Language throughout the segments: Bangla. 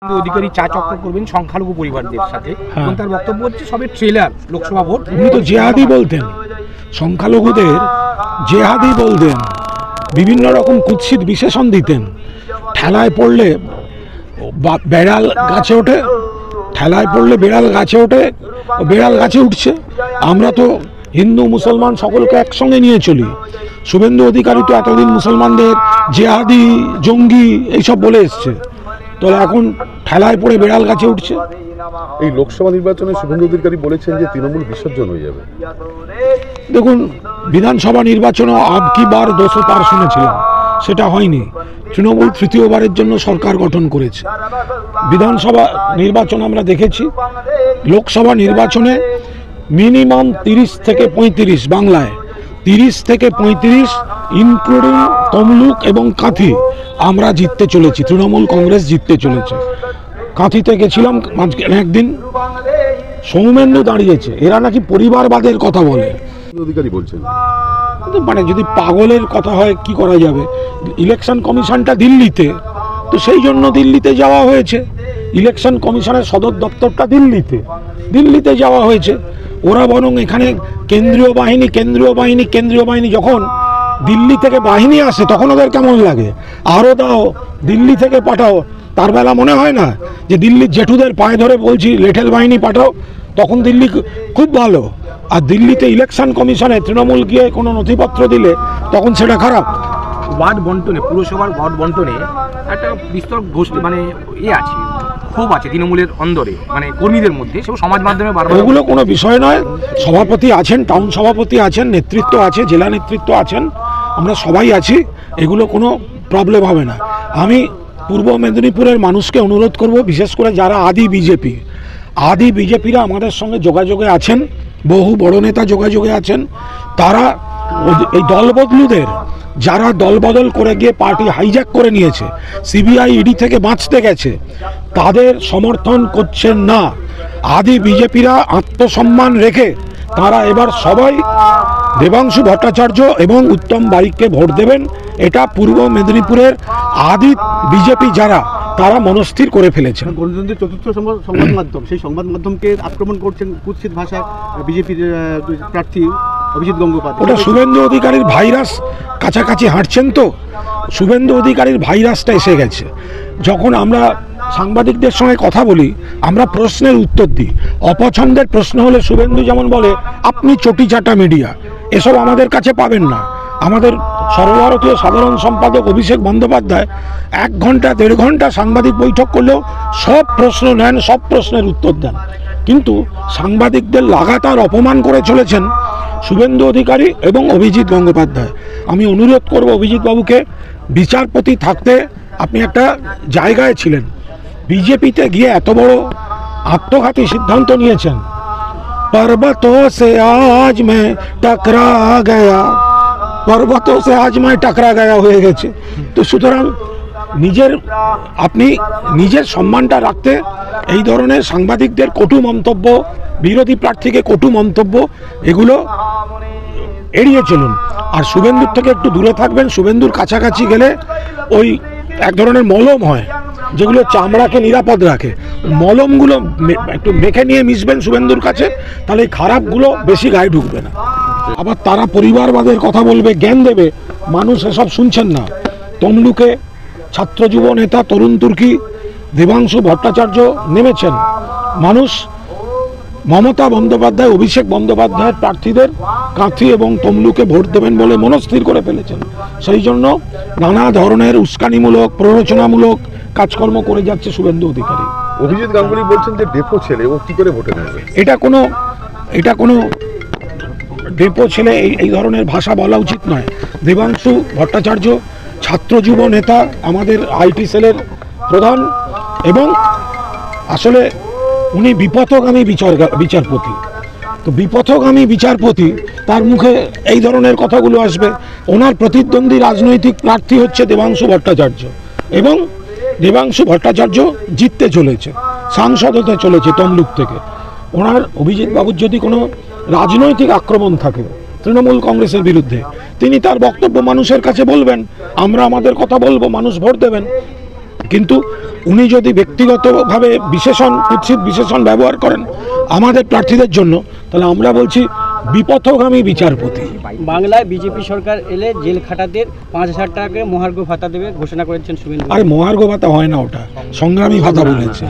অধিকারী চা চক্র করবেন সংখ্যালঘু পরিবারদের সাথে এবং তার বক্তব্য হচ্ছে সবে ট্রেলার লোকসভা ভোট। উনি তো জেহাদি বলতেন, সংখ্যালঘুদের জেহাদি বলতেন, বিভিন্ন রকম কুৎসিত বিশেষণ দিতেন। ঠেলায় পড়লে বেড়াল গাছে ওঠে, ঠেলায় পড়লে বেড়াল গাছে ওঠে, বেড়াল গাছে উঠছে। আমরা তো হিন্দু মুসলমান সকলকে একসঙ্গে নিয়ে চলি। শুভেন্দু অধিকারী তো এতদিন মুসলমানদের জেহাদি জঙ্গি এইসব বলে এসছে, তাহলে এখন ঠেলায় পড়ে বেড়াল গাছে উঠছে। এই লোকসভা নির্বাচনে শুভেন্দু অধিকারী বলেছেন যে তৃণমূল বিসর্জন হয়ে যাবে। দেখুন, বিধানসভা নির্বাচনও আব কি বার 200 পার শুনেছিলাম, সেটা হয়নি। তৃণমূল তৃতীয়বারের জন্য সরকার গঠন করেছে। বিধানসভা নির্বাচন আমরা দেখেছি, লোকসভা নির্বাচনে মিনিমাম 30 থেকে 35, বাংলায় 30 থেকে 35 ইনক্লুডিং তমলুক এবং কাঁথি আমরা জিততে চলেছি, তৃণমূল কংগ্রেস জিততে চলেছে। কাঁথিতে গেছিলাম একদিন, সৌমেন্দু দাঁড়িয়েছে, এরা নাকি পরিবারবাদের কথা বলে। অধিকারী বলছেন মানে যদি পাগলের কথা হয় কি করা যাবে। ইলেকশন কমিশনটা দিল্লিতে, তো সেই জন্য দিল্লিতে যাওয়া হয়েছে। ইলেকশন কমিশনের সদর দপ্তরটা দিল্লিতে যাওয়া হয়েছে। ওরা বরং এখানে কেন্দ্রীয় বাহিনী যখন দিল্লি থেকে বাহিনী আসে তখন ওদের কেমন লাগে, আরও দাও, দিল্লি থেকে পাঠাও। তার বেলা মনে হয় না যে দিল্লির জেঠুদের পায়ে ধরে বলছি লেঠেল বাহিনী পাঠাও, তখন দিল্লি খুব ভালো। আর দিল্লিতে ইলেকশন কমিশনে তৃণমূল গিয়ে কোনো নথিপত্র দিলে তখন সেটা খারাপ। ওয়ার্ড বন্টনে, পুরসভার ওয়ার্ড বন্টনে একটা বিস্তর গোষ্ঠী মানে আছে, খুব আছে তৃণমূলের অন্দরে, মানে কর্মীদের মধ্যে, সব সমাজ মাধ্যমে বারবার। ওগুলো কোনো বিষয় নয়। সভাপতি আছেন, টাউন সভাপতি আছেন, নেতৃত্ব আছে, জেলা নেতৃত্ব আছেন, আমরা সবাই আছি, এগুলো কোনো প্রবলেম হবে না। আমি পূর্ব মেদিনীপুরের মানুষকে অনুরোধ করব, বিশেষ করে যারা আদি বিজেপিরা আমাদের সঙ্গে যোগাযোগে আছেন, বহু বড় নেতা যোগাযোগে আছেন, তারা এই দলবদলুদের, যারা দলবদল করে গিয়ে পার্টি হাইজ্যাক করে নিয়েছে, সিবিআই ইডি থেকে বাঁচতে গেছে, তাদের সমর্থন করছেন না। আদি বিজেপিরা আত্মসম্মান রেখে তারা এবার সবাই দেবাংশু ভট্টাচার্য এবং উত্তম বারিককে ভোট দেবেন। এটা পূর্ব মেদিনীপুরের আদি বিজেপি যারা, তারা মনস্থির করে ফেলেছেন। গণতন্ত্রের চতুর্থ সংবাদ মাধ্যম, সেই সংবাদ মাধ্যমকে আক্রমণ করছেন কুৎসিত ভাষায় বিজেপির প্রার্থী অভিজিৎ গঙ্গোপাধ্যায়। ওটা শুভেন্দু অধিকারীর ভাইরাস, কাছাকাছি হাঁটছেন তো, শুভেন্দু অধিকারীর ভাইরাসটা এসে গেছে। যখন আমরা সাংবাদিকদের সঙ্গে কথা বলি, আমরা প্রশ্নের উত্তর দিই। অপছন্দের প্রশ্ন হলে শুভেন্দু যেমন বলে আপনি চটি চাটা মিডিয়া, এসব আমাদের কাছে পাবেন না। আমাদের সর্বভারতীয় সাধারণ সম্পাদক অভিষেক বন্দ্যোপাধ্যায় 1 ঘন্টা 1.5 ঘন্টা সাংবাদিক বৈঠক করলেও সব প্রশ্ন নেন, সব প্রশ্নের উত্তর দেন। কিন্তু সাংবাদিকদের লাগাতার অপমান করে চলেছেন শুভেন্দু অধিকারী এবং অভিজিৎ গঙ্গোপাধ্যায়। আমি অনুরোধ করব অভিজিৎ বাবুকে, বিচারপতি থাকতে আপনি একটা জায়গায় ছিলেন, বিজেপিতে গিয়ে এত বড় আত্মঘাতী সিদ্ধান্ত নিয়েছেন। पर्वतों से आज मैं टकरा गया হয়ে গেছে। তো সুতরাং আপনি নিজের সম্মানটা রাখতে এই ধরনের সাংবাদিকদের কটু মন্তব্য, বিরোধী প্রার্থীকে কটু মন্তব্য, এগুলো এড়িয়ে চলুন। আর শুভেন্দুর থেকে একটু দূরে থাকবেন। শুভেন্দুর কাছাকাছি গেলে ওই এক ধরনের মলম হয় যেগুলো চামড়াকে নিরাপদ রাখে, মলমগুলো একটু মেখে নিয়ে মিশবেন শুভেন্দুর কাছে, তাহলে খারাপগুলো বেশি গায়ে ঢুকবে না। আবার তারা পরিবারবাদের কথা বলবে, জ্ঞান দেবে, মানুষ এসব শুনছেন না। তমলুকে ছাত্র যুব নেতা তরুণ তুর্কি, দেবাংশু ভট্টাচার্য নেমেছেন। মানুষ মমতা বন্দ্যোপাধ্যায়, অভিষেক বন্দ্যোপাধ্যায়ের প্রার্থীদের কাঁথি এবং তমলুকে ভোট দেবেন বলে মনস্থির করে ফেলেছেন। সেই জন্য নানা ধরনের উস্কানিমূলক, প্ররোচনামূলক কাজকর্ম করে যাচ্ছে শুভেন্দু অধিকারী। অভিজিৎ গাঙ্গুলি বলছেন যে ডেপো ছেলে, ও কি করে ভোটে দেবে? এটা কোনো ডেপো ছেলে, এই ধরনের ভাষা বলা উচিত নয়। দেবাংশু ভট্টাচার্য ছাত্র যুব নেতা, আমাদের আইটি সেলের প্রধান, এবং আসলে উনি বিপথগামী বিচারপতি। তো বিপথগামী বিচারপতি, তার মুখে এই ধরনের কথাগুলো আসবে। ওনার প্রতিদ্বন্দ্বী রাজনৈতিক প্রার্থী হচ্ছে দেবাংশু ভট্টাচার্য, এবং দেবাংশু ভট্টাচার্য জিততে চলেছে, সাংসদ হতে চলেছে তমলুক থেকে। ওনার অভিজিৎ বাবুর যদি কোনো রাজনৈতিক আক্রমণ থাকে তৃণমূল কংগ্রেসের বিরুদ্ধে, তিনি তার বক্তব্য মানুষের কাছে বলবেন, আমরা আমাদের কথা বলবো, মানুষ ভোট দেবেন। কিন্তু উনি যদি ব্যক্তিগতভাবে কুৎসিত বিশেষণ ব্যবহার করেন আমাদের প্রার্থীদের জন্য, তাহলে আমরা বলছি বিপথগামী বিচারপতি। বাংলায় বিজেপি সরকার এলে জেল খাটাদের 5,000 টাকা করে মহার্ঘ ভাতা দেবে ঘোষণা করেছেন শুভেন্দু। আরে মহার্ঘ ভাতা হয় না, ওটা সংগ্রামী ভাতা বলেছে।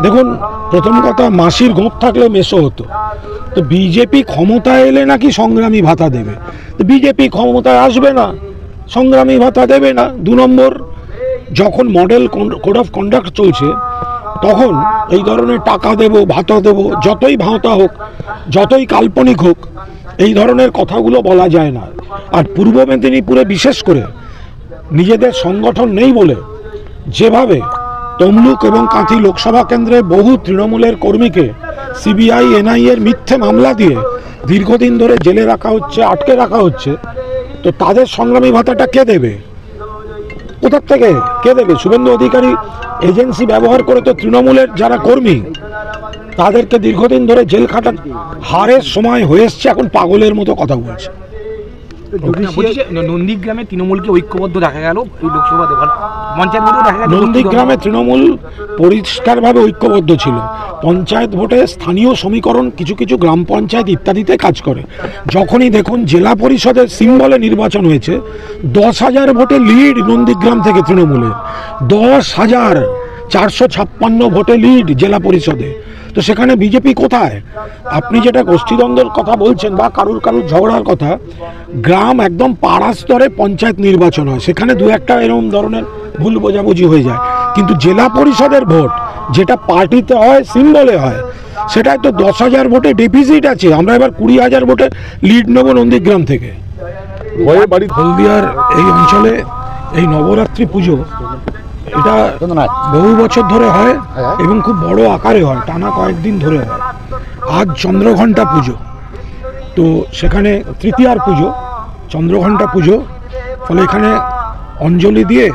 দেখুন, প্রথম কথা, মাসির গোপ থাকলে মেসো হতো। তো বিজেপি ক্ষমতায় এলে নাকি সংগ্রামী ভাতা দেবে, তো বিজেপি ক্ষমতায় আসবে না, সংগ্রামী ভাতা দেবে না। 2 নম্বর, যখন মডেল কোড অফ কন্ডাক্ট চলছে তখন এই ধরনের টাকা দেব, ভাতা দেব, যতই ভাঁতা হোক, যতই কাল্পনিক হোক, এই ধরনের কথাগুলো বলা যায় না। আর পূর্ব মেদিনীপুরে বিশেষ করে নিজেদের সংগঠন নেই বলে যেভাবে তমলুক এবং কাঁথি লোকসভা কেন্দ্রে বহু তৃণমূলের কর্মীকে সিবিআই এনআইএ এর মিথ্যে মামলা দিয়ে দীর্ঘদিন ধরে জেলে রাখা হচ্ছে, আটকে রাখা হচ্ছে, তো তাদের সংগ্রামী ভাতাটা কে দেবে? কোথার থেকে কে দেবে? শুভেন্দু অধিকারী এজেন্সি ব্যবহার করে তো তৃণমূলের যারা কর্মী তাদেরকে দীর্ঘদিন ধরে জেল খাটান হারের সময় হয়ে এসছে, এখন পাগলের মতো কথা বলছে। নন্দীগ্রামে তৃণমূলকে ঐক্যবদ্ধ দেখা গেল এই লোকসভা পঞ্চায়েত ভোটে দেখা গেল নন্দীগ্রামে তৃণমূল পরিষ্কারভাবে ঐক্যবদ্ধ ছিল। পঞ্চায়েত ভোটে স্থানীয় সমীকরণ কিছু কিছু গ্রাম পঞ্চায়েত ইত্যাদিতে কাজ করে। যখনই দেখুন জেলা পরিষদের সিম্বলে নির্বাচন হয়েছে, 10,000 ভোটে লিড নন্দীগ্রাম থেকে তৃণমূলের, 10,456 ভোটে লিড জেলা পরিষদে। তো সেখানে বিজেপি কোথায়? আপনি যেটা গোষ্ঠীদ্বন্দ্বের কথা বলছেন বা কারুর ঝগড়ার কথা, গ্রাম একদম পাড়া স্তরে পঞ্চায়েত নির্বাচন হয়, সেখানে 2-1টা এরকম ধরনের ভুল বোঝাবুঝি হয়ে যায়। কিন্তু জেলা পরিষদের ভোট যেটা পার্টিতে হয়, সিম্বলে হয়, সেটাই তো 10,000 ভোটে ডেফিসিট আছে। আমরা এবার 20,000 ভোটে লিড নেব নন্দীগ্রাম থেকে। হলদিয়ার এই অঞ্চলে এই নবরাত্রি পুজো এটা বহু বছর ধরে হয় এবং খুব বড় আকারে হয়, টানা কয়েকদিন ধরে হয়। আজ চন্দ্রঘণ্টা পুজো, তো সেখানে তৃতীয়ার পুজো, চন্দ্রঘণ্টা পুজো, ফলে এখানে অঞ্জলি দিয়ে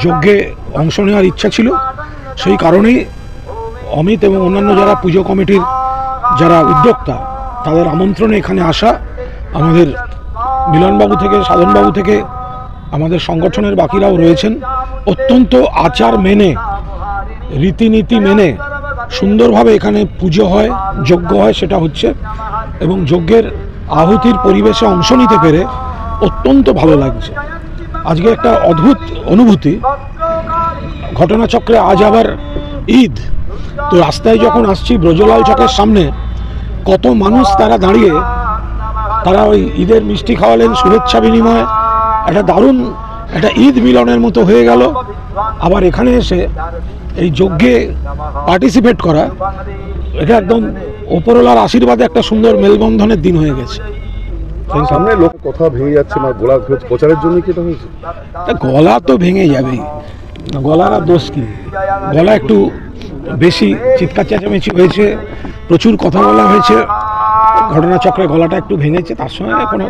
যজ্ঞে অংশ নেওয়ার ইচ্ছা ছিল। সেই কারণেই অমিত এবং অন্যান্য যারা পুজো কমিটির যারা উদ্যোক্তা, তাদের আমন্ত্রণে এখানে আসা। আমাদের মিলনবাবু থেকে, সাধনবাবু থেকে, আমাদের সংগঠনের বাকিরাও রয়েছেন। অত্যন্ত আচার মেনে, রীতিনীতি মেনে সুন্দরভাবে এখানে পুজো হয়, যজ্ঞ হয়, সেটা হচ্ছে। এবং যজ্ঞের আহুতির পরিবেশে অংশ নিতে পেরে অত্যন্ত ভালো লাগছে। আজকে একটা অদ্ভুত অনুভূতি, ঘটনাচক্রে আজ আবার ঈদ। তো রাস্তায় যখন আসছি ব্রজলাল চকের সামনে, কত মানুষ তারা দাঁড়িয়ে, তারা ওই ঈদের মিষ্টি খাওয়ালেন, শুভেচ্ছা বিনিময়, একটা দারুণ একটা ঈদ মিলনের মতো হয়ে গেল। আবার এখানে এসে এই যজ্ঞে পার্টিসিপেট করা, এটা একদম ওপরওয়ালার আশীর্বাদে একটা সুন্দর মেলবন্ধনের দিন হয়ে গেছে। সামনে লোক কথা ভেঙে যাচ্ছে, গলা প্রচারের জন্য কি এটা হয়েছে? গলা তো ভেঙে যাবেই, গলার আর দোষ কি? গলা একটু বেশি চিৎকার চেঁচামেচি হয়েছে, প্রচুর কথা বলা হয়েছে, ঘটনাচক্রে গলাটা একটু ভেঙেছে, তার সঙ্গে কোনো